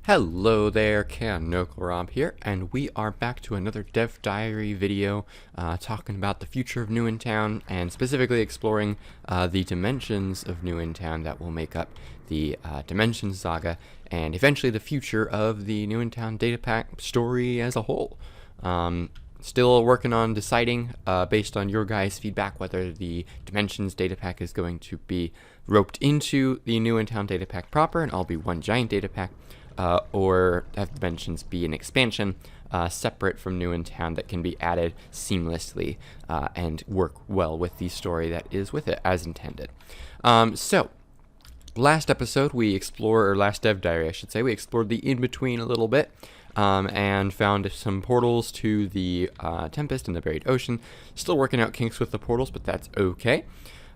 Hello there, Rob here, and we are back to another Dev Diary video talking about the future of New in Town and specifically exploring the dimensions of New in Town that will make up the Dimensions Saga and eventually the future of the New in Town data pack story as a whole. Still working on deciding, based on your guys' feedback, whether the Dimensions data pack is going to be roped into the New in Town data pack proper and all be one giant data pack, or have Dimensions be an expansion separate from New in Town that can be added seamlessly and work well with the story that is with it as intended. So, last episode last Dev Diary I should say, we explored the in-between a little bit and found some portals to the Tempest and the Buried Ocean. Still working out kinks with the portals, but that's okay.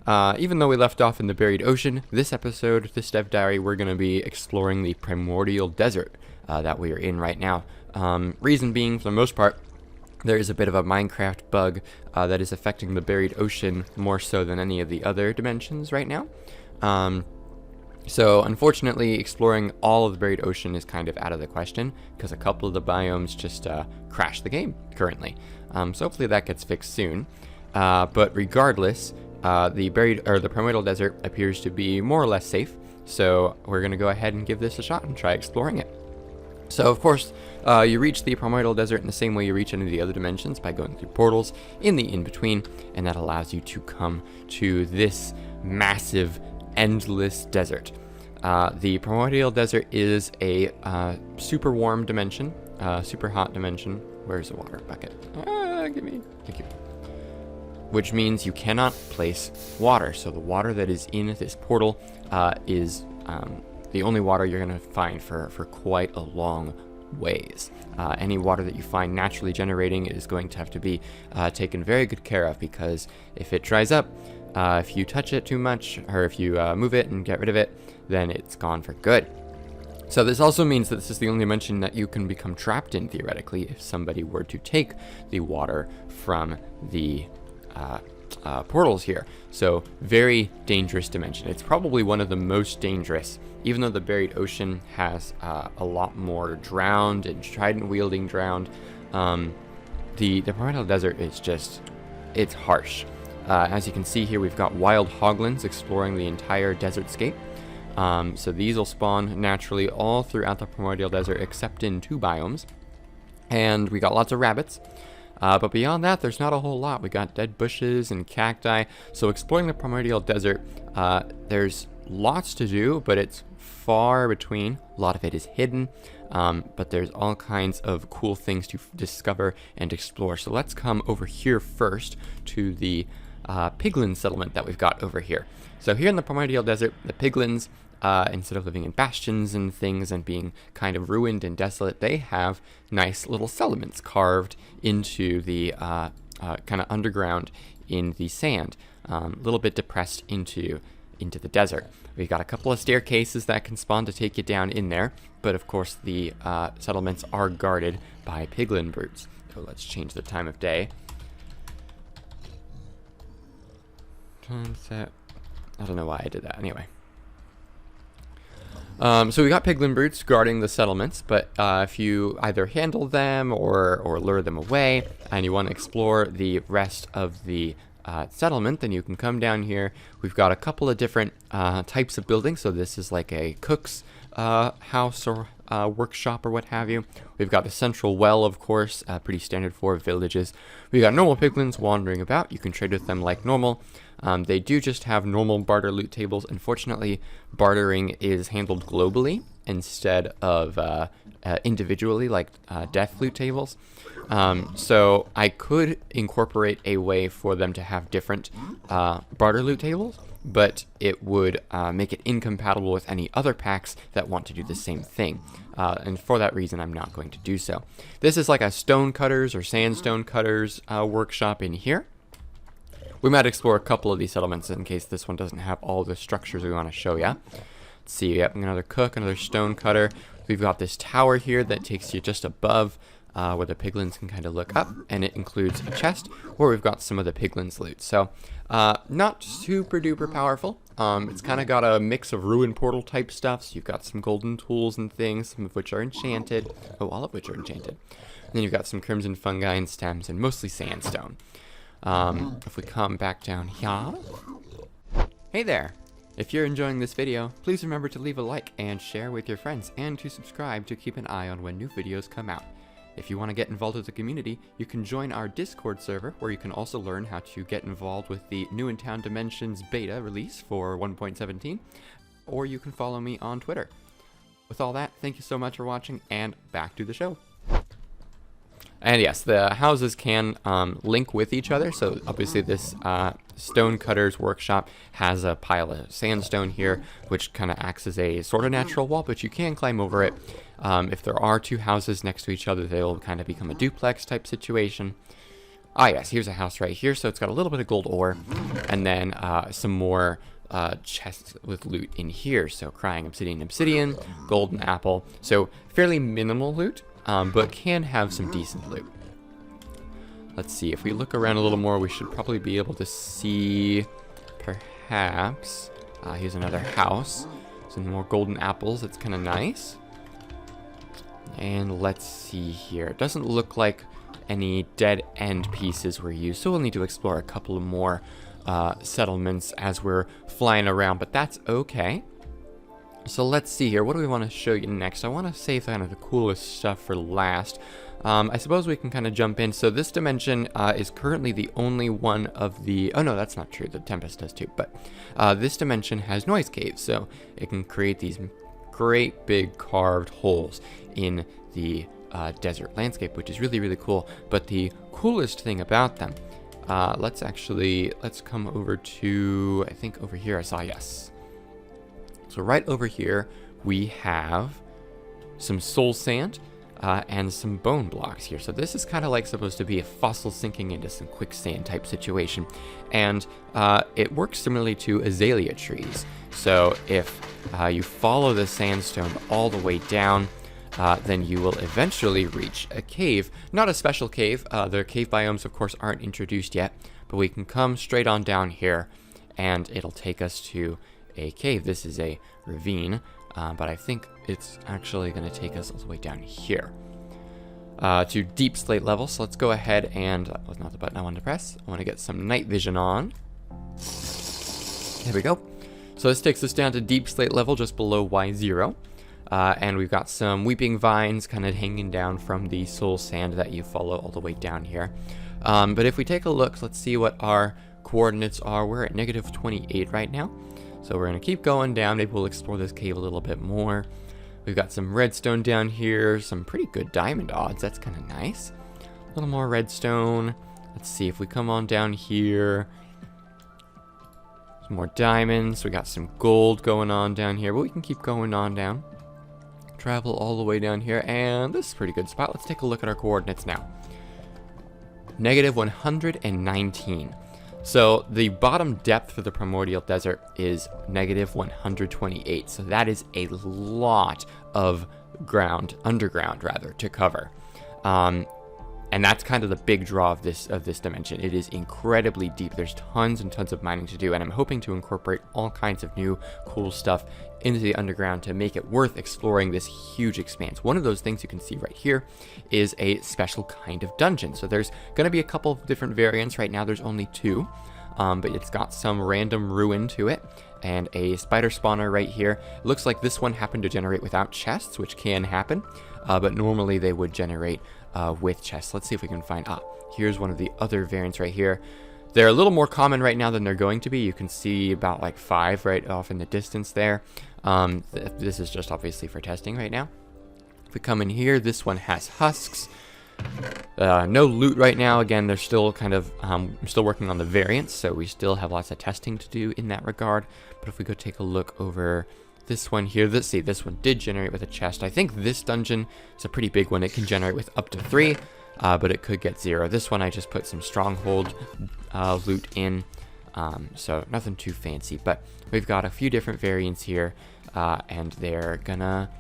Even though we left off in the Buried Ocean, this Dev Diary, we're going to be exploring the Primordial Desert that we are in right now. Reason being, for the most part, there is a bit of a Minecraft bug that is affecting the Buried Ocean more so than any of the other dimensions right now. So, unfortunately, exploring all of the Buried Ocean is kind of out of the question, because a couple of the biomes just crash the game currently. So hopefully that gets fixed soon. But regardless, the Primordial Desert appears to be more or less safe, so we're going to go ahead and give this a shot and try exploring it. So, of course, you reach the Primordial Desert in the same way you reach any of the other dimensions, by going through portals in the in-between, and that allows you to come to this massive, endless desert. The Primordial Desert is a super warm dimension, super hot dimension. Where's the water bucket? Give me. Thank you. Which means you cannot place water. So the water that is in this portal is the only water you're going to find for quite a long ways. Any water that you find naturally generating is going to have to be taken very good care of, because if it dries up, if you touch it too much, or if you move it and get rid of it, then it's gone for good. So this also means that this is the only dimension that you can become trapped in, theoretically, if somebody were to take the water from the portals here. So, very dangerous dimension. It's probably one of the most dangerous, even though the Buried Ocean has a lot more drowned and trident-wielding drowned. The Primordial Desert is it's harsh. As you can see here, we've got wild Hoglands exploring the entire desertscape. So these will spawn naturally all throughout the Primordial Desert, except in 2 biomes. And we got lots of rabbits. But beyond that, there's not a whole lot. We got dead bushes and cacti. So exploring the Primordial Desert, there's lots to do, but it's far between. A lot of it is hidden, but there's all kinds of cool things to discover and explore. So let's come over here first to the piglin settlement that we've got over here. So here in the Primordial Desert, the piglins, instead of living in bastions and things and being kind of ruined and desolate, they have nice little settlements carved into the kind of underground in the sand, a little bit depressed into the desert. We've got a couple of staircases that can spawn to take you down in there, but of course the settlements are guarded by piglin brutes. So let's change the time of day. Sunset. I don't know why I did that. Anyway. So we got piglin brutes guarding the settlements, but if you either handle them or lure them away, and you want to explore the rest of the settlement, then you can come down here. We've got a couple of different types of buildings. So this is like a cook's house or workshop or what have you. We've got the central well, of course, pretty standard for villages. We got normal piglins wandering about. You can trade with them like normal. They do just have normal barter loot tables. Unfortunately, bartering is handled globally instead of individually, like death loot tables. So I could incorporate a way for them to have different barter loot tables, but it would make it incompatible with any other packs that want to do the same thing. And for that reason, I'm not going to do so. This is like a Stonecutters or Sandstone Cutters workshop in here. We might explore a couple of these settlements in case this one doesn't have all the structures we want to show you. Let's see, yep, another cook, another stone cutter. We've got this tower here that takes you just above where the piglins can kind of look up, and it includes a chest where we've got some of the piglins loot. So not super duper powerful. It's kind of got a mix of ruin portal type stuff. So you've got some golden tools and things, some of which are enchanted. Oh, all of which are enchanted. And then you've got some crimson fungi and stems, and mostly sandstone. If we come back down here. Hey there! If you're enjoying this video, please remember to leave a like and share with your friends, and to subscribe to keep an eye on when new videos come out. If you want to get involved with the community, you can join our Discord server, where you can also learn how to get involved with the New in Town Dimensions beta release for 1.17, or you can follow me on Twitter. With all that, thank you so much for watching, and back to the show. And yes, the houses can link with each other. So obviously this Stonecutters Workshop has a pile of sandstone here, which kind of acts as a sort of natural wall, but you can climb over it. If there are two houses next to each other, they'll kind of become a duplex type situation. Ah yes, here's a house right here. So it's got a little bit of gold ore, and then some more chests with loot in here. So crying obsidian, golden apple. So fairly minimal loot. But can have some decent loot. Let's see, if we look around a little more, we should probably be able to see, perhaps, here's another house, some more golden apples, that's kind of nice. And let's see here, it doesn't look like any dead end pieces were used, so we'll need to explore a couple of more settlements as we're flying around, but that's okay. So let's see here, what do we want to show you next? I want to save kind of the coolest stuff for last. I suppose we can kind of jump in. So this dimension is currently the only one of the... Oh no, that's not true, the Tempest does too. But this dimension has noise caves, so it can create these great big carved holes in the desert landscape, which is really, really cool. But the coolest thing about them, let's come over to, I think over here I saw, yes. So right over here, we have some soul sand and some bone blocks here. So this is kind of like supposed to be a fossil sinking into some quicksand type situation. And it works similarly to azalea trees. So if you follow the sandstone all the way down, then you will eventually reach a cave. Not a special cave. The cave biomes, of course, aren't introduced yet. But we can come straight on down here, and it'll take us to a cave. This is a ravine, but I think it's actually going to take us all the way down here to deep slate level. So let's go ahead and that was not the button I wanted to press. I want to get some night vision on. There we go. So this takes us down to deep slate level, just below Y0, and we've got some weeping vines kind of hanging down from the soul sand that you follow all the way down here. But if we take a look, let's see what our coordinates are. We're at -28 right now. So we're going to keep going down. Maybe we'll explore this cave a little bit more. We've got some redstone down here. Some pretty good diamond odds. That's kind of nice. A little more redstone. Let's see if we come on down here. Some more diamonds. We got some gold going on down here. But we can keep going on down. Travel all the way down here. And this is a pretty good spot. Let's take a look at our coordinates now. -119. So the bottom depth for the Primordial Desert is -128. So that is a lot of ground, underground rather, to cover. And that's kind of the big draw of this dimension. It is incredibly deep. There's tons and tons of mining to do, and I'm hoping to incorporate all kinds of new cool stuff into the underground to make it worth exploring this huge expanse. One of those things you can see right here is a special kind of dungeon. So there's going to be a couple of different variants. Right now there's only 2, but it's got some random ruin to it and a spider spawner right here. It looks like this one happened to generate without chests, which can happen, but normally they would generate with chests. Let's see if we can find, here's one of the other variants right here. They're a little more common right now than they're going to be. You can see about like 5 right off in the distance there. This is just obviously for testing right now. If we come in here, this one has husks. No loot right now. Again, they're still kind of, I'm still working on the variants, so we still have lots of testing to do in that regard. But if we go take a look over this one here, let's see, this one did generate with a chest. I think this dungeon is a pretty big one. It can generate with up to 3, but it could get 0. This one I just put some stronghold loot in, so nothing too fancy. But we've got a few different variants here, and they're gonna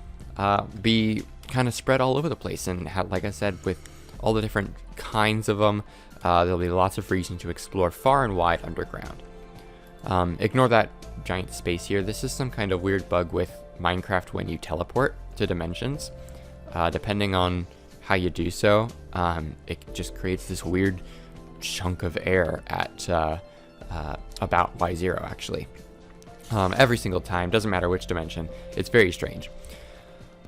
be kind of spread all over the place. And like I said, with all the different kinds of them, there'll be lots of reason to explore far and wide underground. Ignore that giant space here. This is some kind of weird bug with Minecraft when you teleport to dimensions. Depending on how you do so, it just creates this weird chunk of air at about Y0 actually. Every single time, doesn't matter which dimension. It's very strange.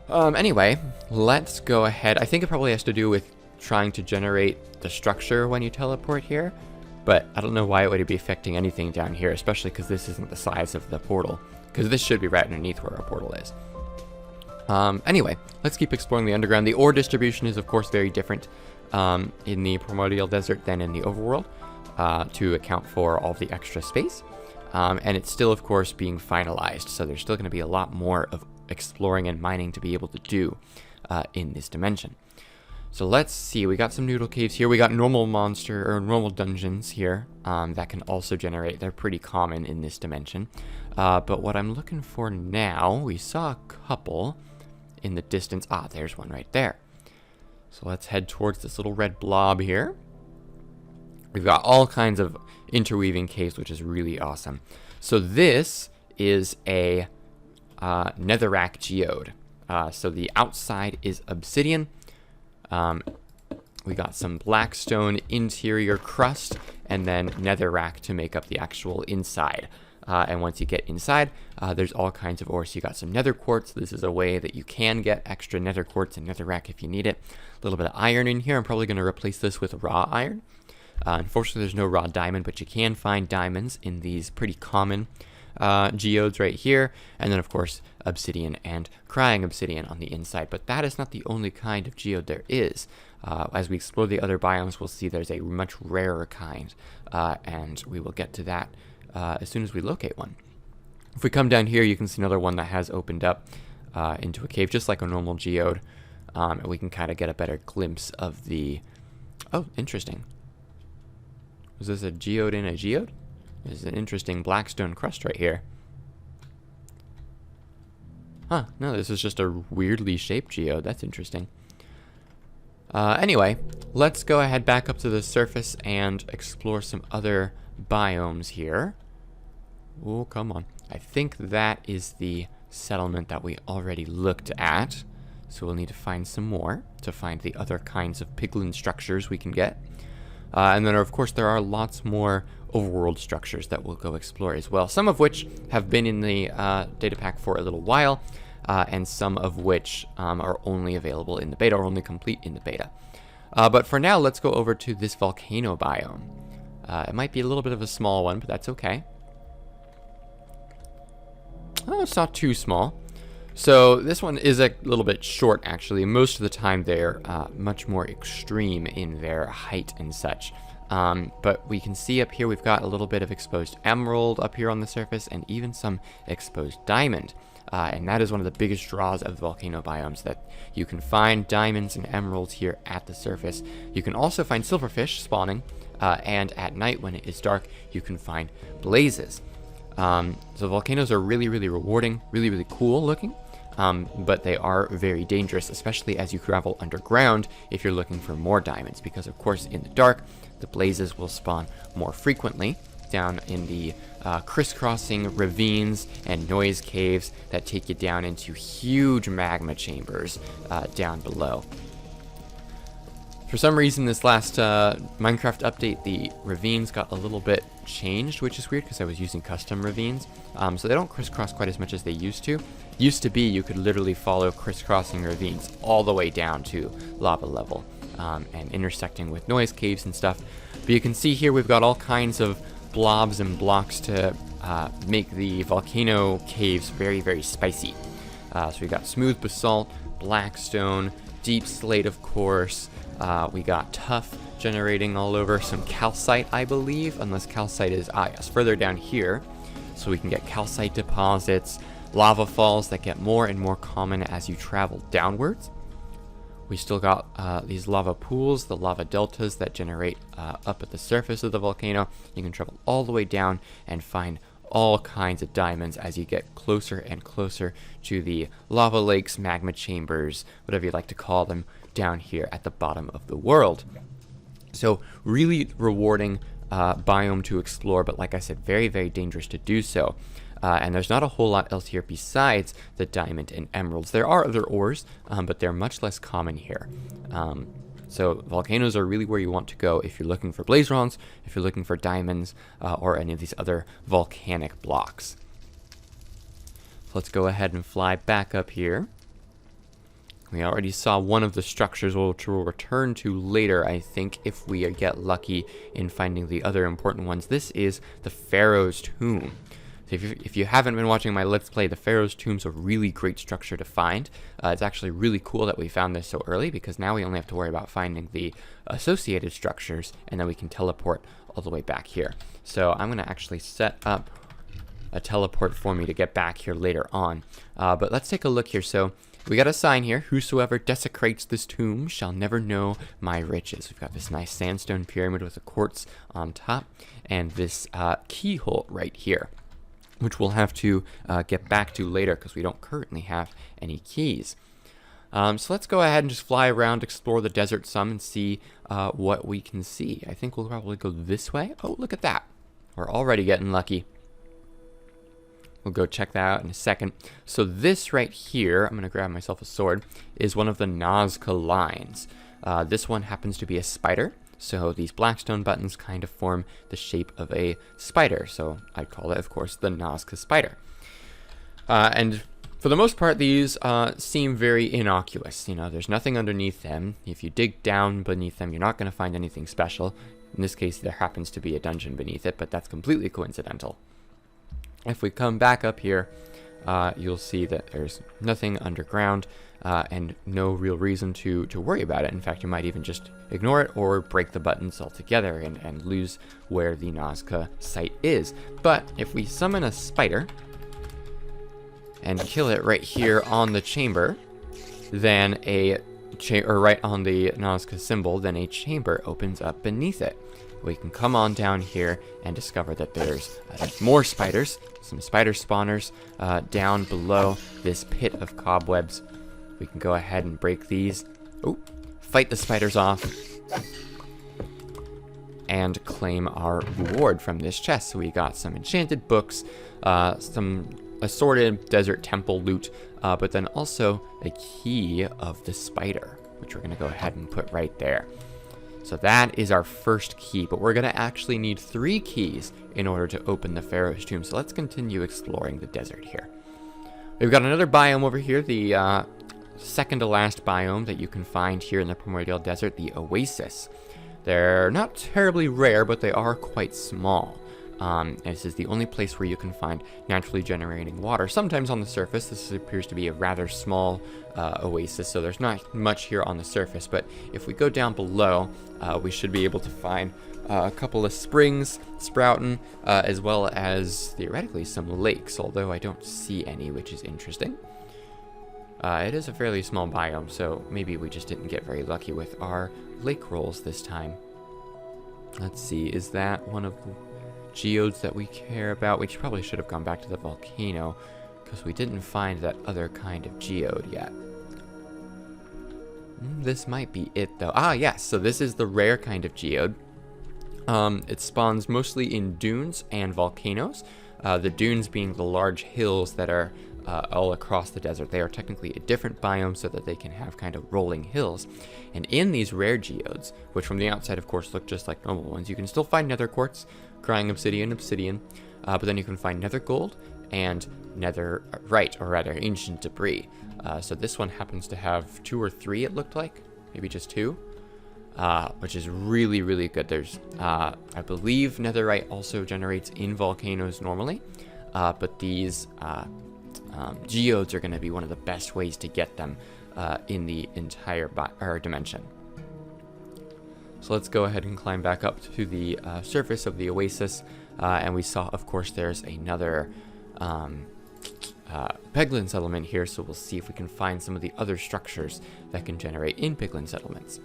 Anyway, let's go ahead. I think it probably has to do with trying to generate the structure when you teleport here, but I don't know why it would be affecting anything down here, especially because this isn't the size of the portal, because this should be right underneath where our portal is. Anyway, let's keep exploring the underground. The ore distribution is of course very different in the Primordial Desert than in the overworld, to account for all the extra space. And it's still, of course, being finalized, so there's still going to be a lot more of exploring and mining to be able to do in this dimension. So let's see, we got some noodle caves here. We got normal normal dungeons here that can also generate. They're pretty common in this dimension. But what I'm looking for now, we saw a couple in the distance. Ah, there's one right there. So let's head towards this little red blob here. We've got all kinds of interweaving caves, which is really awesome. So this is a netherrack geode. So the outside is obsidian. We got some blackstone interior crust, and then netherrack to make up the actual inside. And once you get inside, there's all kinds of ore. So you got some nether quartz. This is a way that you can get extra nether quartz and netherrack if you need it. A little bit of iron in here. I'm probably going to replace this with raw iron. Unfortunately, there's no raw diamond, but you can find diamonds in these pretty common geodes right here. And then, of course, obsidian and crying obsidian on the inside. But that is not the only kind of geode there is. As we explore the other biomes, we'll see there's a much rarer kind. And we will get to that as soon as we locate one. If we come down here, you can see another one that has opened up into a cave, just like a normal geode. And we can kind of get a better glimpse of the... Oh, interesting. Was this a geode in a geode? There's an interesting blackstone crust right here. Huh, no, this is just a weirdly shaped geode. That's interesting. Anyway, let's go ahead back up to the surface and explore some other biomes here. Oh, come on. I think that is the settlement that we already looked at. So we'll need to find some more to find the other kinds of piglin structures we can get. And then, of course, there are lots more overworld structures that we'll go explore as well. Some of which have been in the data pack for a little while, and some of which are only available in the beta, or only complete in the beta. But for now, let's go over to this volcano biome. It might be a little bit of a small one, but that's okay. Oh, it's not too small. So this one is a little bit short, actually. Most of the time they're much more extreme in their height and such. But we can see up here we've got a little bit of exposed emerald up here on the surface, and even some exposed diamond. And that is one of the biggest draws of the volcano biomes, that you can find diamonds and emeralds here at the surface. You can also find silverfish spawning, and at night when it is dark, you can find blazes. So volcanoes are really, really rewarding, really, really cool looking. But they are very dangerous, especially as you travel underground if you're looking for more diamonds, because of course in the dark the blazes will spawn more frequently down in the crisscrossing ravines and noise caves that take you down into huge magma chambers down below. For some reason, this last Minecraft update, the ravines got a little bit changed, which is weird because I was using custom ravines. So they don't crisscross quite as much as they used to. Used to be you could literally follow crisscrossing ravines all the way down to lava level, and intersecting with noise caves and stuff. But you can see here we've got all kinds of blobs and blocks to make the volcano caves very, very spicy. So we've got smooth basalt, blackstone, deep slate, of course. We got tuff generating all over, some calcite, I believe, unless calcite is, yes, further down here. So we can get calcite deposits, lava falls that get more and more common as you travel downwards. We still got these lava pools, the lava deltas that generate up at the surface of the volcano. You can travel all the way down and find all kinds of diamonds as you get closer and closer to the lava lakes, magma chambers, whatever you like to call them, down here at the bottom of the world. So really rewarding biome to explore, but like I said, very, very dangerous to do so. And there's not a whole lot else here besides the diamond and emeralds. There are other ores, but they're much less common here. So volcanoes are really where you want to go if you're looking for blaze rods, if you're looking for diamonds, or any of these other volcanic blocks. So let's go ahead and fly back up here. We already saw one of the structures, which we'll return to later, I think, if we get lucky in finding the other important ones. This is the Pharaohs Tomb. So if you haven't been watching my Let's Play, the Pharaohs Tomb is a really great structure to find. It's actually really cool that we found this so early, because now we only have to worry about finding the associated structures, and then we can teleport all the way back here. So I'm going to actually set up a teleport for me to get back here later on. But let's take a look here. So we got a sign here: whosoever desecrates this tomb shall never know my riches. We've got this nice sandstone pyramid with a quartz on top, and this keyhole right here, which we'll have to get back to later because we don't currently have any keys. So let's go ahead and just fly around, explore the desert some, and see what we can see. I think we'll probably go this way. Oh, look at that. We're already getting lucky. We'll go check that out in a second. So this right here, I'm going to grab myself a sword, is one of the Nazca lines. This one happens to be a spider. So these blackstone buttons kind of form the shape of a spider. So I call it, of course, the Nazca spider. And for the most part, these seem very innocuous. You know, there's nothing underneath them. If you dig down beneath them, you're not going to find anything special. In this case, there happens to be a dungeon beneath it, but that's completely coincidental. If we come back up here, you'll see that there's nothing underground and no real reason to worry about it. In fact, you might even just ignore it or break the buttons altogether and lose where the Nazca site is. But if we summon a spider and kill it right here on the chamber, then or right on the Nazca symbol, then a chamber opens up beneath it. We can come on down here and discover that there's more spiders, some spider spawners down below this pit of cobwebs. We can go ahead and break these. Oh, fight the spiders off and claim our reward from this chest. So we got some enchanted books, some assorted desert temple loot, but then also a key of the spider, which we're going to go ahead and put right there. So that is our first key, but we're going to actually need 3 keys in order to open the Pharaohs Tomb. So let's continue exploring the desert here. We've got another biome over here, the second to last biome that you can find here in the Primordial Desert, the Oasis. They're not terribly rare, but they are quite small. This is the only place where you can find naturally generating water. Sometimes on the surface. This appears to be a rather small oasis, so there's not much here on the surface. But if we go down below, we should be able to find a couple of springs sprouting, as well as theoretically some lakes, although I don't see any, which is interesting. It is a fairly small biome, so maybe we just didn't get very lucky with our lake rolls this time. Let's see, is that one of the geodes that we care about? We probably should have gone back to the volcano because we didn't find that other kind of geode yet. This might be it though. Ah, yes, so this is the rare kind of geode. It spawns mostly in dunes and volcanoes. The dunes being the large hills that are all across the desert. They are technically a different biome so that they can have kind of rolling hills. And in these rare geodes, which from the outside of course look just like normal ones, you can still find nether quartz, crying obsidian, but then you can find nether gold and netherite, or rather ancient debris. So this one happens to have 2 or 3, it looked like, maybe just 2, which is really, really good. There's, I believe netherite also generates in volcanoes normally, but these geodes are going to be one of the best ways to get them in the entire dimension. So let's go ahead and climb back up to the surface of the oasis, and we saw, of course, there's another Piglin settlement here, so we'll see if we can find some of the other structures that can generate in Piglin settlements.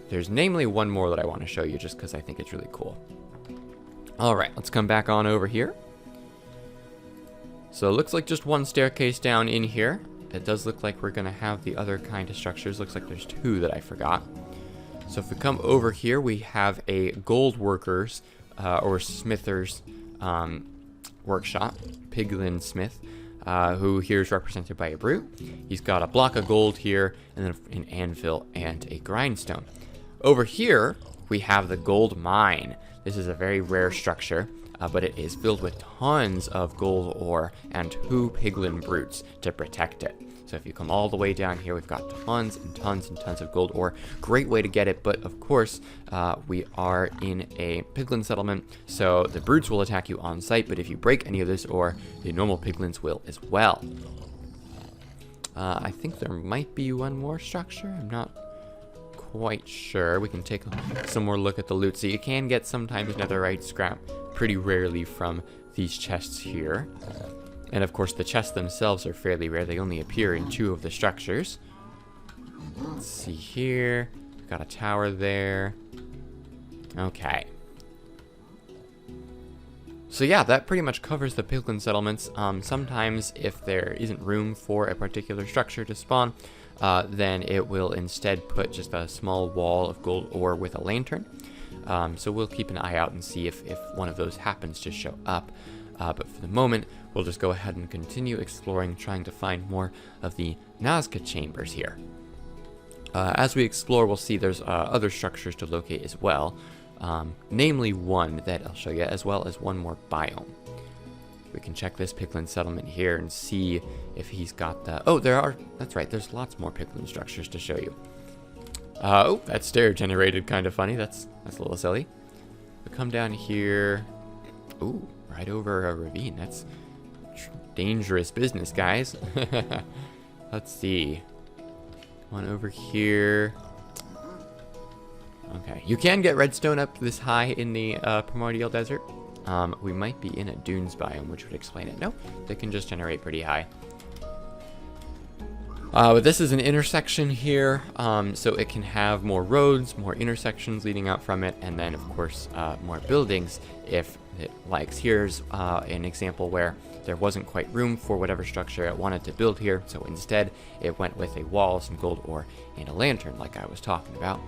There's namely one more that I want to show you just because I think it's really cool. Alright, let's come back on over here. So it looks like just one staircase down in here. It does look like we're going to have the other kind of structures. Looks like there's two that I forgot. So if we come over here, we have a gold workers or smithers workshop, Piglin Smith, who here is represented by a brute. He's got a block of gold here, and then an anvil and a grindstone. Over here, we have the gold mine. This is a very rare structure, but it is filled with tons of gold ore and 2 piglin brutes to protect it. So if you come all the way down here, we've got tons and tons and tons of gold ore. Great way to get it, but of course, we are in a piglin settlement, so the brutes will attack you on sight, but if you break any of this ore, the normal piglins will as well. I think there might be one more structure. I'm not quite sure. We can take some more look at the loot. So you can get sometimes netherite scrap pretty rarely from these chests here. And of course the chests themselves are fairly rare. They only appear in 2 of the structures. Let's see here. We've got a tower there. Okay. So yeah, that pretty much covers the piglin settlements. Sometimes if there isn't room for a particular structure to spawn, then it will instead put just a small wall of gold ore with a lantern. So we'll keep an eye out and see if one of those happens to show up. But for the moment, we'll just go ahead and continue exploring, trying to find more of the Nazca chambers here. As we explore, we'll see there's other structures to locate as well. Namely one that I'll show you, as well as one more biome. We can check this piglin settlement here and see if he's got the... Oh, that's right, there's lots more piglin structures to show you. Oh, that stair generated kind of funny. That's a little silly. We come down here. Ooh, right over a ravine. That's dangerous business, guys. Let's see. One over here. Okay, you can get redstone up this high in the Primordial Desert. We might be in a dunes biome, which would explain it. No, they can just generate pretty high. But this is an intersection here, so it can have more roads, more intersections leading out from it, and then, of course, more buildings if it likes. Here's an example where there wasn't quite room for whatever structure it wanted to build here, so instead it went with a wall, some gold ore, and a lantern, like I was talking about.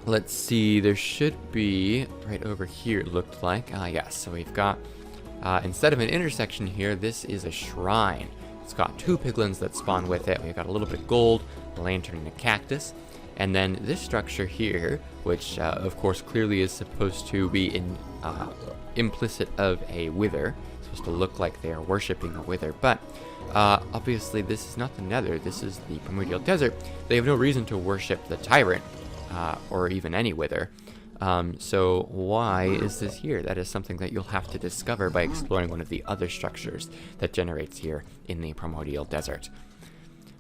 Let's see, there should be, right over here it looked like, yes, so we've got, instead of an intersection here, this is a shrine. It's got 2 piglins that spawn with it. We've got a little bit of gold, a lantern, and a cactus. And then this structure here, which of course clearly is supposed to be implicit of a wither. It's supposed to look like they are worshipping a wither. But obviously this is not the nether. This is the Primordial Desert. They have no reason to worship the tyrant or even any wither. So why is this here? That is something that you'll have to discover by exploring one of the other structures that generates here in the Primordial Desert.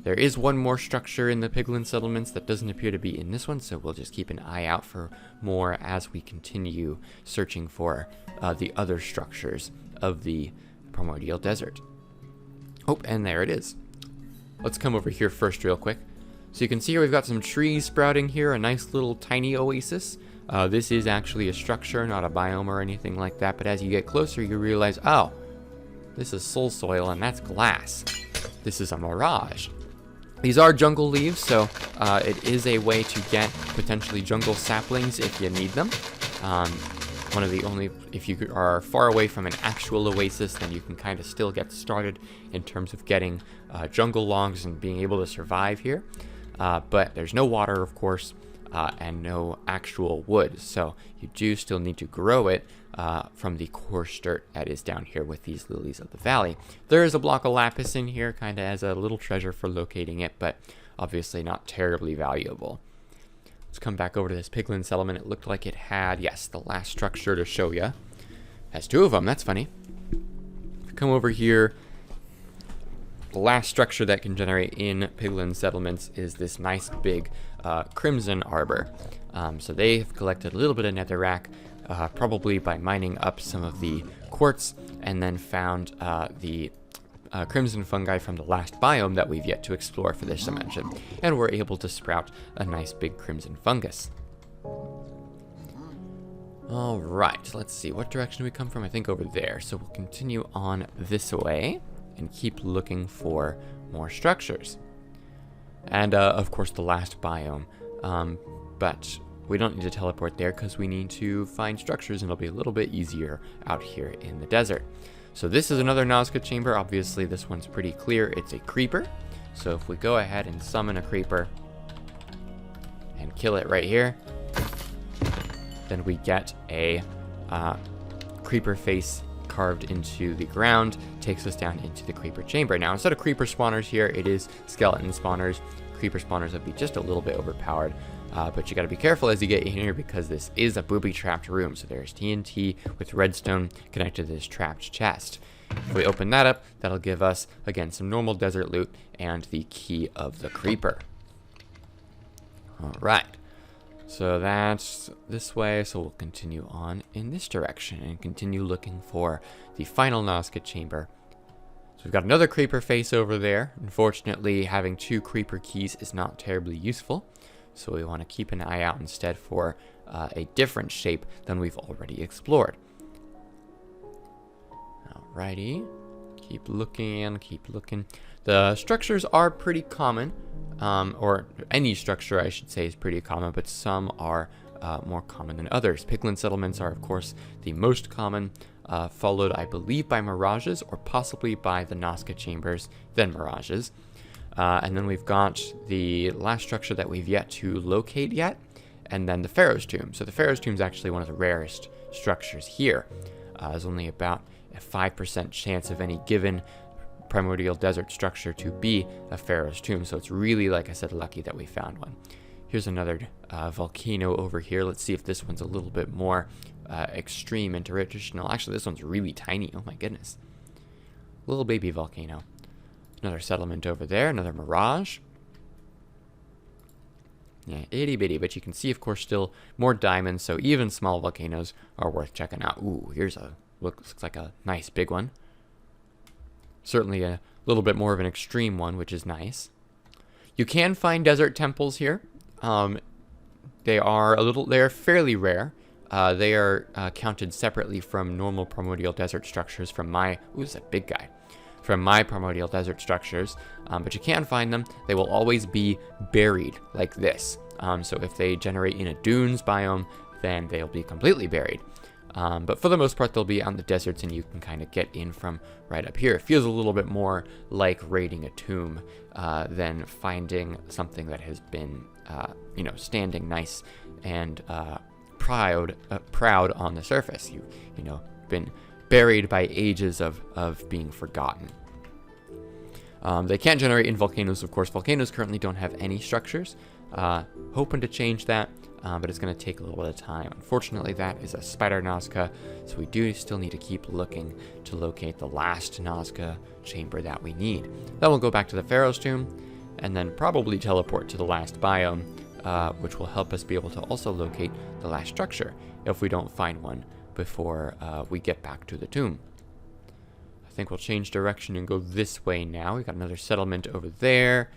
There is one more structure in the piglin settlements that doesn't appear to be in this one, so we'll just keep an eye out for more as we continue searching for the other structures of the Primordial Desert. Oh, and there it is. Let's come over here first real quick. So you can see here we've got some trees sprouting here, a nice little tiny oasis. This is actually a structure, not a biome or anything like that, but as you get closer you realize, oh, this is soul soil and that's glass. This is a mirage. These are jungle leaves, so it is a way to get potentially jungle saplings if you need them. One of the only, if you are far away from an actual oasis, then you can kind of still get started in terms of getting jungle logs and being able to survive here. But there's no water, of course, and no actual wood, so you do still need to grow it from the coarse dirt that is down here with these lilies of the valley. There is a block of lapis in here, kind of as a little treasure for locating it, but obviously not terribly valuable. Let's come back over to this piglin settlement. It looked like it had, yes, the last structure to show you. It has 2 of them, that's funny. If you come over here, the last structure that can generate in piglin settlements is this nice big crimson arbor. So they have collected a little bit of netherrack, probably by mining up some of the quartz, and then found the crimson fungi from the last biome that we've yet to explore for this dimension, and we're able to sprout a nice big crimson fungus. Alright, let's see. What direction do we come from? I think over there. So we'll continue on this way and keep looking for more structures. And, of course, the last biome. But we don't need to teleport there because we need to find structures, and it'll be a little bit easier out here in the desert. So this is another Nazca chamber. Obviously, this one's pretty clear. It's a creeper. So if we go ahead and summon a creeper and kill it right here, then we get a creeper face carved into the ground, takes us down into the creeper chamber. Now, instead of creeper spawners here, it is skeleton spawners. Creeper spawners would be just a little bit overpowered, but you got to be careful as you get in here because this is a booby-trapped room. So there's TNT with redstone connected to this trapped chest. If we open that up, that'll give us, again, some normal desert loot and the key of the creeper. All right. So that's this way, so we'll continue on in this direction and continue looking for the final Nazca chamber. So we've got another creeper face over there. Unfortunately, having 2 creeper keys is not terribly useful, so we want to keep an eye out instead for a different shape than we've already explored. Alrighty, keep looking, keep looking. The structures are pretty common. Or any structure, I should say, is pretty common, but some are more common than others. Piglin settlements are, of course, the most common, followed, I believe, by mirages, or possibly by the Nazca chambers, then mirages. And then we've got the last structure that we've yet to locate yet, and then the Pharaohs Tomb. So the Pharaohs Tomb is actually one of the rarest structures here. There's only about a 5% chance of any given primordial desert structure to be a Pharaoh's Tomb, so it's really, like I said, lucky that we found one. Here's another volcano over here. Let's see if this one's a little bit more extreme and traditional. Actually, this one's really tiny. Oh my goodness. Little baby volcano. Another settlement over there, another mirage. Yeah, itty bitty, but you can see, of course, still more diamonds, so even small volcanoes are worth checking out. Ooh, here's a, looks like a nice big one. Certainly a little bit more of an extreme one, which is nice. You can find desert temples here. They are fairly rare. They are counted separately from normal primordial desert structures from my, ooh, it's a big guy, from my primordial desert structures. But you can find them. They will always be buried like this. So if they generate in a dunes biome, then they'll be completely buried. But for the most part, they'll be on the deserts, and you can kind of get in from right up here. It feels a little bit more like raiding a tomb than finding something that has been, standing nice and proud on the surface. You been buried by ages of being forgotten. They can't generate in volcanoes, of course. Volcanoes currently don't have any structures. Hoping to change that. But it's going to take a little bit of time. Unfortunately, that is a spider Nazca, so we do still need to keep looking to locate the last Nazca chamber that we need. Then we'll go back to the Pharaoh's Tomb, and then probably teleport to the last biome, which will help us be able to also locate the last structure if we don't find one before we get back to the tomb. I think we'll change direction and go this way now. We've got another settlement over there.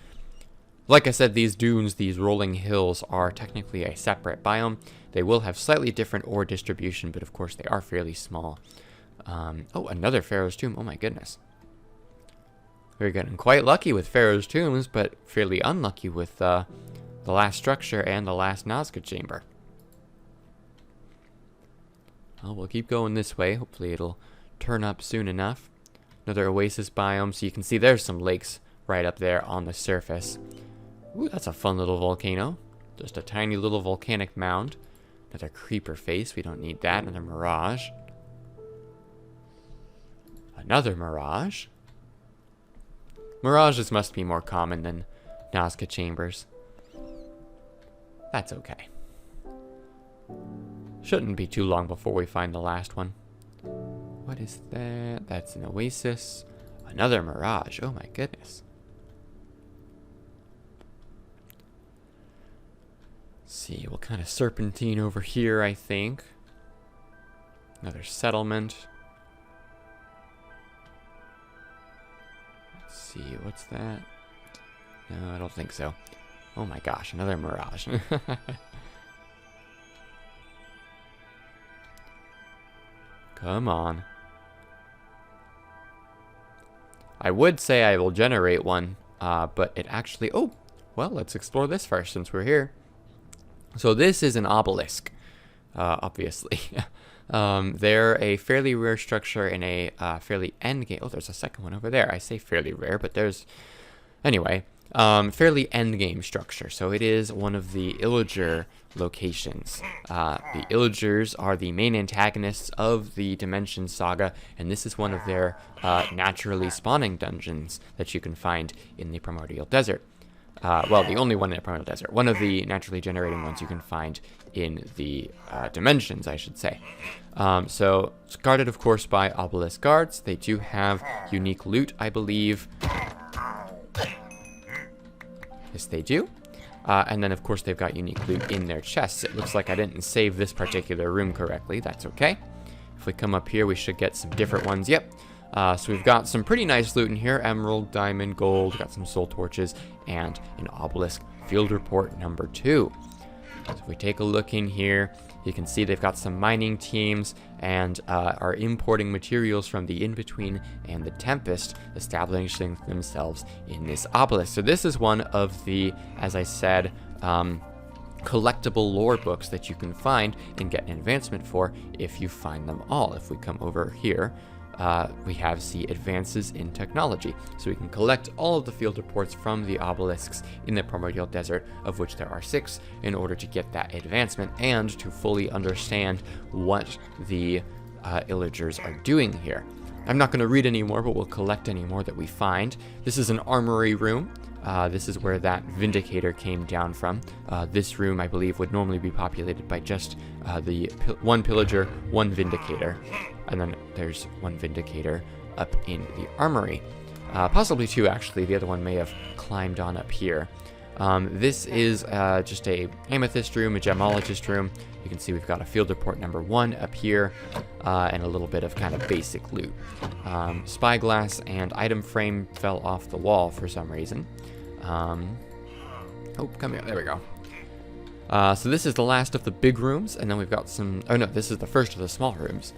Like I said, these dunes, these rolling hills, are technically a separate biome. They will have slightly different ore distribution, but of course they are fairly small. Oh, another Pharaoh's Tomb. Oh my goodness. We're getting quite lucky with Pharaoh's Tombs, but fairly unlucky with the last structure and the last Nazca chamber. Well, we'll keep going this way. Hopefully it'll turn up soon enough. Another Oasis biome, so you can see there's some lakes right up there on the surface. Ooh, that's a fun little volcano. Just a tiny little volcanic mound. Another creeper face. We don't need that. Another mirage. Another mirage. Mirages must be more common than Nazca chambers. That's okay. Shouldn't be too long before we find the last one. What is that? That's an Oasis. Another mirage. Oh my goodness. See, we'll kind of serpentine over here, I think. Another settlement. Let's see, what's that? No, I don't think so. Oh my gosh, another mirage. Come on. I would say I will generate one, but it actually... Oh, well, let's explore this first since we're here. So this is an obelisk, obviously. They're a fairly rare structure in a fairly endgame... Oh, there's a second one over there. I say fairly rare, but there's... Anyway, fairly endgame structure. So it is one of the Illager locations. The Illagers are the main antagonists of the Dimension Saga, and this is one of their naturally spawning dungeons that you can find in the Primordial Desert. Well, the only one in the Primordial Desert. One of the naturally generating ones you can find in the dimensions, I should say. So it's guarded, of course, by obelisk guards. They do have unique loot, I believe. Yes, they do. And then, of course, they've got unique loot in their chests. It looks like I didn't save this particular room correctly. That's okay. If we come up here, we should get some different ones. Yep. So we've got some pretty nice loot in here. Emerald, diamond, gold. Got some soul torches and an obelisk field report number 2. So if we take a look in here, you can see they've got some mining teams and are importing materials from the In-Between and the Tempest, establishing themselves in this obelisk. So this is one of the, as I said, collectible lore books that you can find and get an advancement for if you find them all. If we come over here, we have the advances in technology. So we can collect all of the field reports from the obelisks in the Primordial Desert, of which there are 6, in order to get that advancement and to fully understand what the Illagers are doing here. I'm not going to read any more, but we'll collect any more that we find. This is an armory room. This is where that Vindicator came down from. This room, I believe, would normally be populated by just the one Pillager, one Vindicator. And then there's one Vindicator up in the armory. Possibly 2, actually. The other one may have climbed on up here. This is just a amethyst room, a gemologist room. You can see we've got a field report number 1 up here, and a little bit of kind of basic loot. Spyglass and item frame fell off the wall for some reason. Oh, come here. There we go. So this is the last of the big rooms, and then we've got some... Oh, no, this is the first of the small rooms.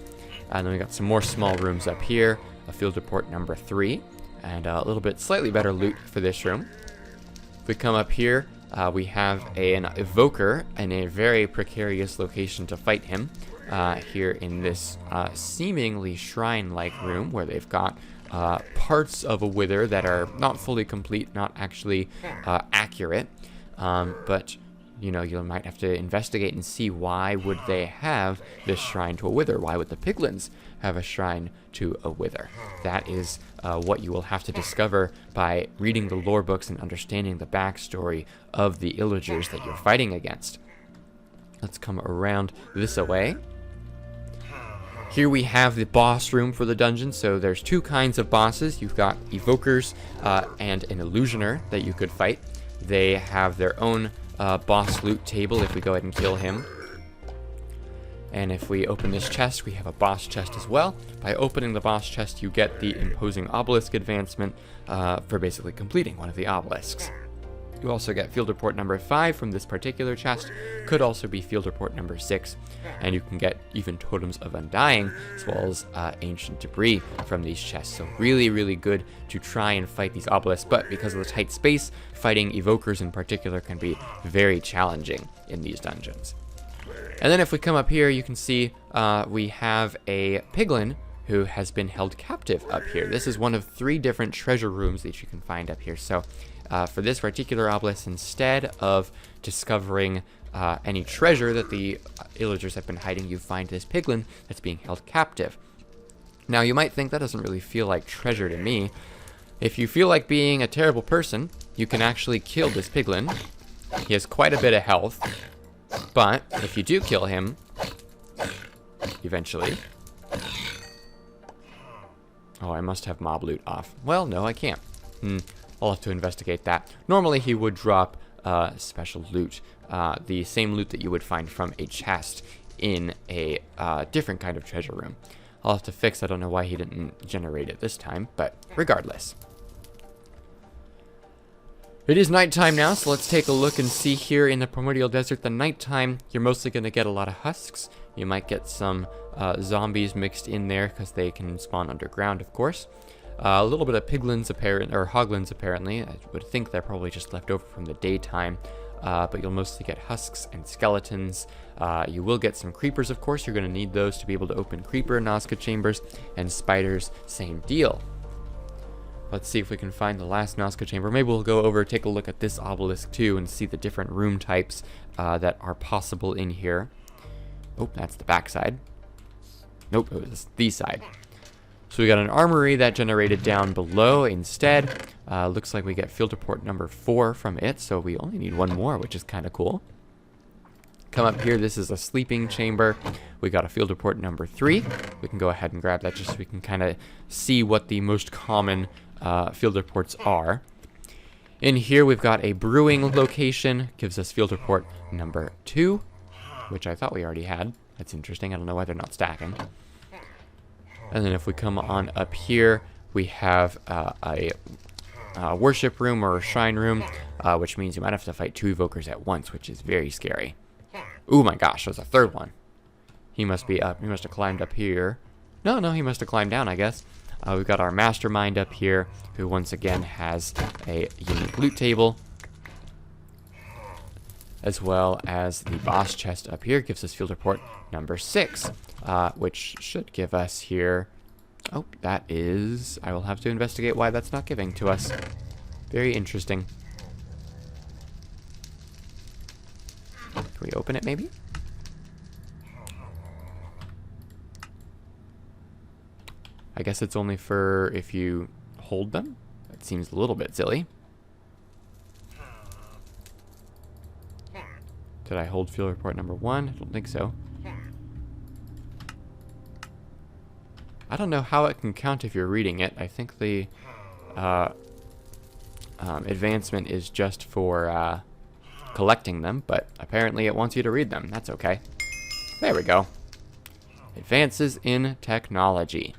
And then we got some more small rooms up here, a field report number 3, and a little bit slightly better loot for this room. If we come up here, we have an evoker in a very precarious location to fight him. Here in this seemingly shrine-like room where they've got parts of a wither that are not fully complete, not actually accurate, but you know, you might have to investigate and see why would they have this shrine to a wither. Why would the piglins have a shrine to a wither? That is what you will have to discover by reading the lore books and understanding the backstory of the Illagers that you're fighting against. Let's come around this way. Here we have the boss room for the dungeon. So there's 2 kinds of bosses. You've got evokers and an illusioner that you could fight. They have their own boss loot table if we go ahead and kill him. And if we open this chest, we have a boss chest as well. By opening the boss chest, you get the imposing obelisk advancement for basically completing one of the obelisks. You also get field report number 5 from this particular chest. Could also be field report number 6. And you can get even totems of undying as well as ancient debris from these chests. So really, really good to try and fight these obelisks. But because of the tight space, fighting evokers in particular can be very challenging in these dungeons. And then if we come up here, you can see we have a piglin who has been held captive up here. This is one of 3 different treasure rooms that you can find up here. So for this particular obelisk, instead of discovering any treasure that the Illagers have been hiding, you find this piglin that's being held captive. Now, you might think that doesn't really feel like treasure to me. If you feel like being a terrible person, you can actually kill this piglin. He has quite a bit of health, but if you do kill him, eventually... Oh, I must have mob loot off. Well, no, I can't. I'll have to investigate that. Normally, he would drop special loot, the same loot that you would find from a chest in a different kind of treasure room. I'll have to fix. I don't know why he didn't generate it this time, but regardless. It is nighttime now, so let's take a look and see here in the Primordial Desert. The nighttime, you're mostly going to get a lot of husks. You might get some zombies mixed in there because they can spawn underground, of course. A little bit of piglins or hoglins apparently. I would think they're probably just left over from the daytime. But you'll mostly get husks and skeletons. You will get some creepers, of course. You're going to need those to be able to open creeper Nazca chambers, and spiders, same deal. Let's see if we can find the last Nazca chamber. Maybe we'll go over, take a look at this obelisk too, and see the different room types that are possible in here. Oh, that's the back side. Nope, it was the side. So we got an armory that generated down below instead. Looks like we get field report number 4 from it, so we only need one more, which is kind of cool. Come up here, this is a sleeping chamber. We got a field report number 3. We can go ahead and grab that just so we can kind of see what the most common field reports are. In here we've got a brewing location, gives us field report number 2, which I thought we already had. That's interesting, I don't know why they're not stacking. And then if we come on up here, we have a worship room or a shrine room, which means you might have to fight 2 evokers at once, which is very scary. Oh my gosh, there's a third one. He must be up, he must have climbed up here. No, he must have climbed down, I guess. We've got our mastermind up here, who once again has a unique loot table, as well as the boss chest up here gives us field report number 6, which should give us here. Oh, that is, I will have to investigate why that's not giving to us. Very interesting. Can we open it maybe? I guess it's only for if you hold them. That seems a little bit silly. Did I hold field report number 1? I don't think so. I don't know how it can count if you're reading it. I think the advancement is just for collecting them, but apparently it wants you to read them. That's okay. There we go. Advances in technology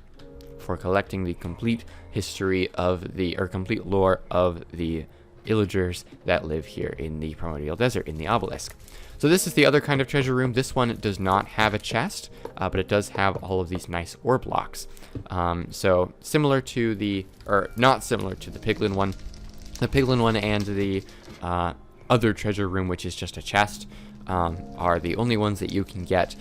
for collecting the complete history of complete lore of the villagers that live here in the Primordial Desert, in the Obelisk. So this is the other kind of treasure room. This one does not have a chest, but it does have all of these nice ore blocks. So similar to the, or not similar to the Piglin one. The Piglin one and the other treasure room, which is just a chest, are the only ones that you can get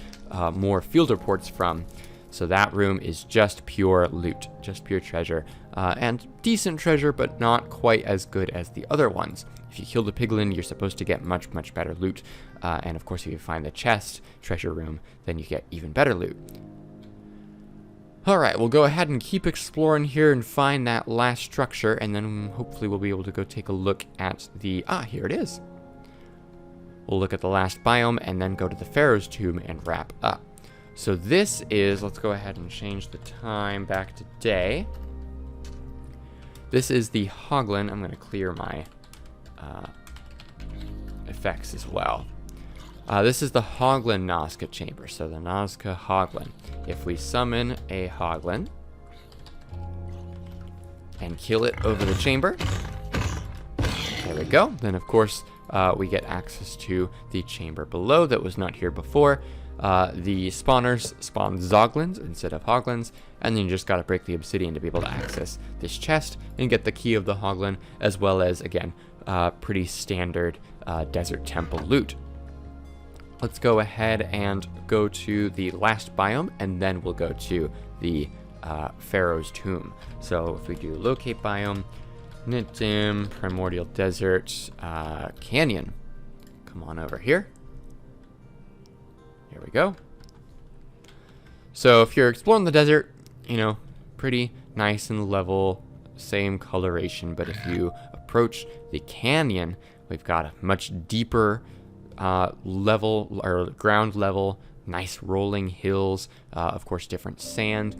more field reports from. So that room is just pure loot, just pure treasure, and decent treasure, but not quite as good as the other ones. If you kill the piglin, you're supposed to get much, much better loot, and of course if you find the chest treasure room, then you get even better loot. Alright, we'll go ahead and keep exploring here and find that last structure, and then hopefully we'll be able to go take a look at the, here it is. We'll look at the last biome, and then go to the Pharaohs Tomb and wrap up. So this is, let's go ahead and change the time back to day. This is the Hogland. I'm going to clear my effects as well. This is the Hogland Nazca chamber, so the Nazca Hogland. If we summon a Hogland and kill it over the chamber, there we go. Then of course we get access to the chamber below that was not here before. The spawners spawn Zoglins instead of Hoglins, and then you just gotta break the obsidian to be able to access this chest and get the key of the Hogland, as well as, again, pretty standard desert temple loot. Let's go ahead and go to the last biome, and then we'll go to the Pharaohs Tomb. So if we do locate biome, Nitim, Primordial Desert, Canyon. Come on over here. Here we go. So if you're exploring the desert, you know, pretty nice and level, same coloration. But if you approach the canyon, we've got a much deeper level, or ground level, nice rolling hills, of course different sand.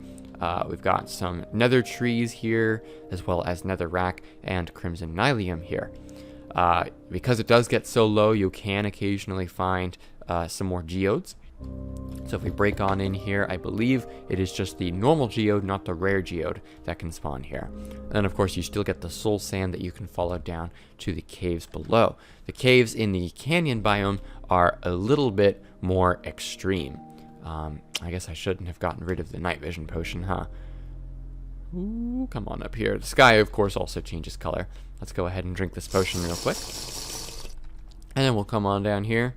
We've got some nether trees here, as well as netherrack and crimson nylium here. Because it does get so low, you can occasionally find some more geodes. So if we break on in here, I believe it is just the normal geode, not the rare geode, that can spawn here. And then of course you still get the soul sand that you can follow down to the caves below. The caves in the canyon biome are a little bit more extreme. I guess I shouldn't have gotten rid of the night vision potion, huh? Ooh, come on up here. The sky, of course, also changes color. Let's go ahead and drink this potion real quick. And then we'll come on down here.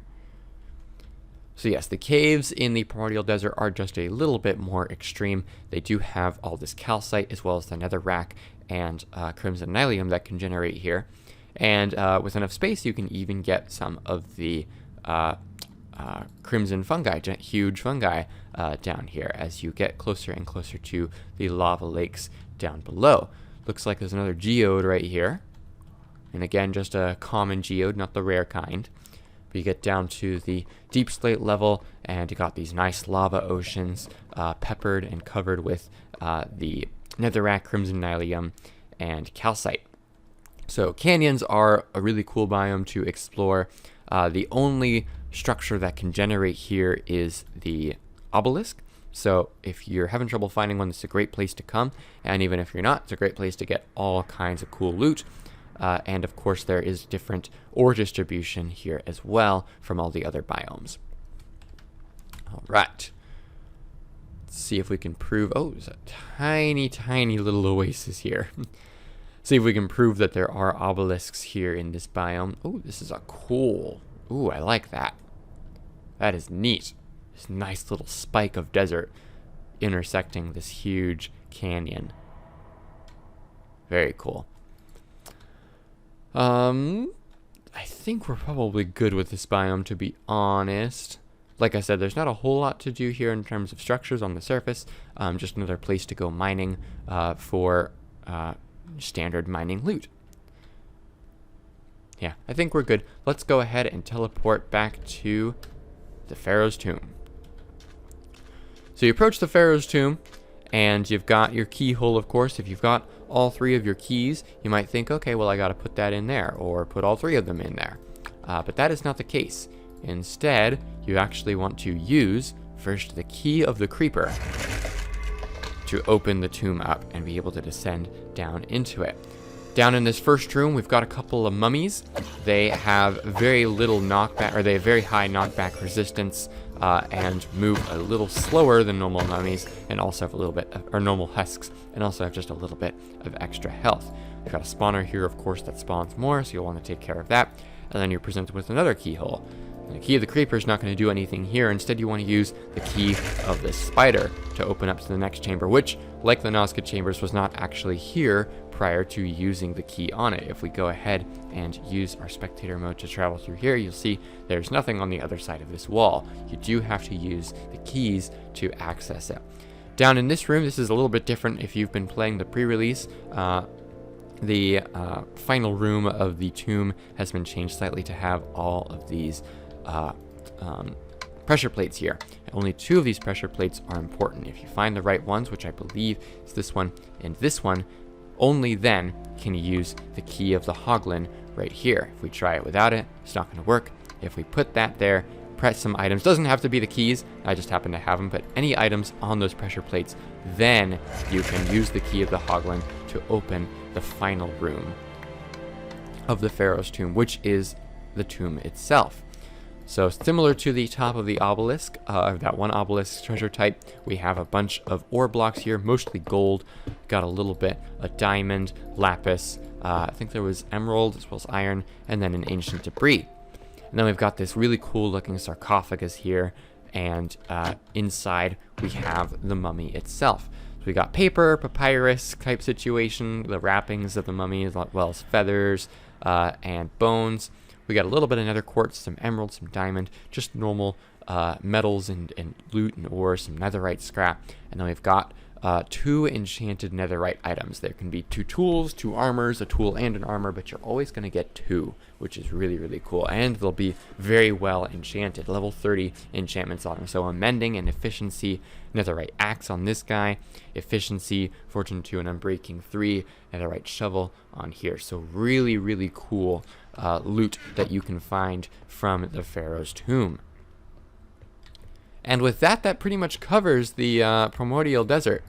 So yes, the caves in the Primordial Desert are just a little bit more extreme. They do have all this calcite as well as the netherrack and crimson nylium that can generate here. And with enough space, you can even get some of the crimson fungi, huge fungi down here as you get closer and closer to the lava lakes down below. Looks like there's another geode right here. And again, just a common geode, not the rare kind. But you get down to the deep slate level, and you got these nice lava oceans peppered and covered with the netherrack, crimson nylium, and calcite. So canyons are a really cool biome to explore. The only structure that can generate here is the obelisk. So if you're having trouble finding one, it's a great place to come. And even if you're not, it's a great place to get all kinds of cool loot. And of course there is different ore distribution here as well from all the other biomes. All right. Let's see if we can prove, oh, there's a tiny, tiny little oasis here. See if we can prove that there are obelisks here in this biome. Oh, this is a cool, ooh, I like that. That is neat. This nice little spike of desert intersecting this huge canyon. Very cool. I think we're probably good with this biome, to be honest. Like I said, there's not a whole lot to do here in terms of structures on the surface. Just another place to go mining for standard mining loot. Yeah, I think we're good. Let's go ahead and teleport back to the Pharaohs Tomb. So you approach the Pharaohs Tomb, and you've got your keyhole, of course. If you've got all three of your keys, you might think, okay, well, I got to put that in there, or put all three of them in there. But that is not the case. Instead, you actually want to use first the key of the creeper to open the tomb up and be able to descend down into it. Down in this first room, we've got a couple of mummies. They have very little knockback, or they have very high knockback resistance, and move a little slower than normal mummies, and also have a little bit of, or normal husks, and also have just a little bit of extra health. We've got a spawner here, of course, that spawns more, so you'll want to take care of that. And then you're presented with another keyhole. And the key of the creeper is not going to do anything here. Instead, you want to use the key of the spider to open up to the next chamber, which, like the Nazca chambers, was not actually here prior to using the key on it. If we go ahead and use our spectator mode to travel through here, you'll see there's nothing on the other side of this wall. You do have to use the keys to access it. Down in this room, this is a little bit different if you've been playing the pre-release. The final room of the tomb has been changed slightly to have all of these pressure plates here. Only 2 of these pressure plates are important. If you find the right ones, which I believe is this one and this one, only then can you use the key of the Hogland right here. If we try it without it, it's not going to work. If we put that there, press some items, doesn't have to be the keys, I just happen to have them, but any items on those pressure plates, then you can use the key of the Hogland to open the final room of the Pharaoh's Tomb, which is the tomb itself. So similar to the top of the obelisk, that one obelisk treasure type, we have a bunch of ore blocks here, mostly gold. Got a little bit of diamond, lapis, I think there was emerald as well as iron, and then an ancient debris. And then we've got this really cool looking sarcophagus here, and inside we have the mummy itself. So we got paper, papyrus type situation, the wrappings of the mummy as well as feathers and bones. We got a little bit of nether quartz, some emerald, some diamond, just normal metals and loot and ore, some netherite scrap. And then we've got 2 enchanted netherite items. There can be 2 tools, 2 armors, a tool and an armor, but you're always going to get 2, which is really, really cool. And they'll be very well enchanted. Level 30 enchantments on them. So a mending and efficiency netherite axe on this guy, efficiency, fortune 2 and unbreaking 3, netherite shovel on here. So really, really cool loot that you can find from the Pharaoh's Tomb. And with that, that pretty much covers the Primordial Desert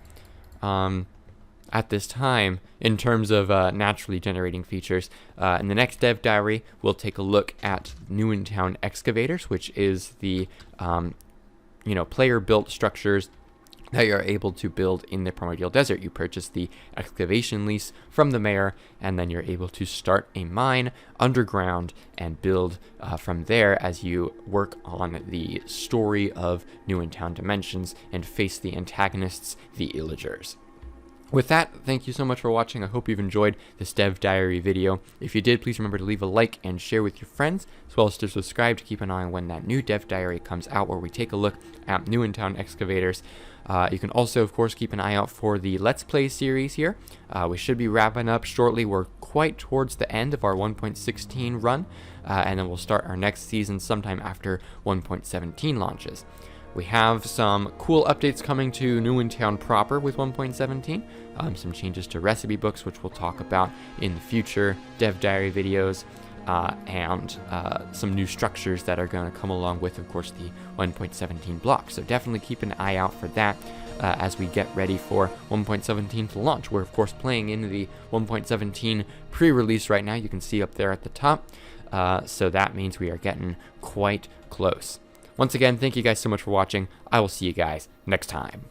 at this time in terms of naturally generating features. In the next Dev Diary, we'll take a look at New in Town Excavators, which is the player-built structures that you're able to build in the Primordial Desert. You purchase the excavation lease from the mayor, and then you're able to start a mine underground and build from there as you work on the story of New in Town Dimensions and face the antagonists, the Illagers. With that, thank you so much for watching. I hope you've enjoyed this Dev Diary video. If you did, please remember to leave a like and share with your friends, as well as to subscribe to keep an eye on when that new Dev Diary comes out, where we take a look at New in Town Excavators. You can also, of course, keep an eye out for the Let's Play series here. We should be wrapping up shortly. We're quite towards the end of our 1.16 run, and then we'll start our next season sometime after 1.17 launches. We have some cool updates coming to New in Town proper with 1.17, some changes to recipe books, which we'll talk about in the future Dev Diary videos, and some new structures that are going to come along with, of course, the 1.17 block. So definitely keep an eye out for that as we get ready for 1.17 to launch. We're, of course, playing in the 1.17 pre-release right now. You can see up there at the top. So that means we are getting quite close. Once again, thank you guys so much for watching. I will see you guys next time.